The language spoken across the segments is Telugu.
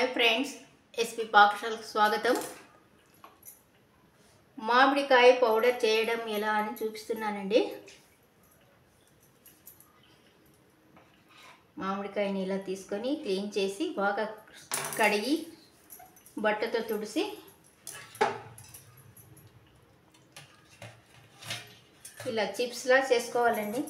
హాయ్ ఫ్రెండ్స్, ఎస్పీ పాకశాలకు స్వాగతం. మామిడికాయ పౌడర్ చేయడం ఎలా అని చూపిస్తున్నానండి. మామిడికాయని ఇలా తీసుకొని క్లీన్ చేసి బాగా కడిగి బట్టతో తుడిసి ఇలా చిప్స్లా చేసుకోవాలండి.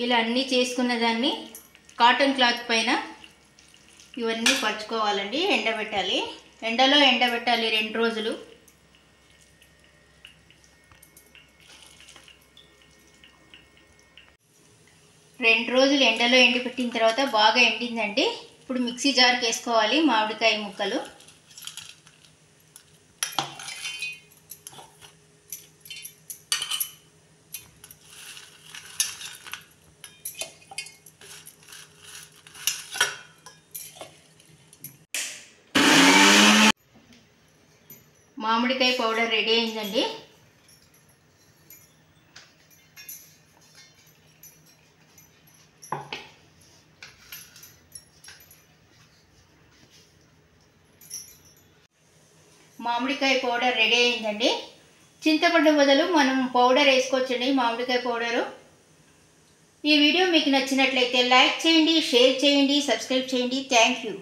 ఇలా అన్నీ చేసుకున్న దాన్ని కాటన్ క్లాత్ పైన ఇవన్నీ పరుచుకోవాలండి. ఎండబెట్టాలి, ఎండలో ఎండబెట్టాలి 2 రోజులు. ఎండలో ఎండబెట్టిన తర్వాత బాగా ఎండిందండి. ఇప్పుడు మిక్సీ జార్కి వేసుకోవాలి మామిడికాయ ముక్కలు. మామిడికాయ పౌడర్ రెడీ అయిందండి. చింతపండు బదులు మనం పౌడర్ వేసుకోవచ్చండి, మామిడికాయ పౌడరు. ఈ వీడియో మీకు నచ్చినట్లయితే లైక్ చేయండి, షేర్ చేయండి, సబ్స్క్రైబ్ చేయండి. Thank you.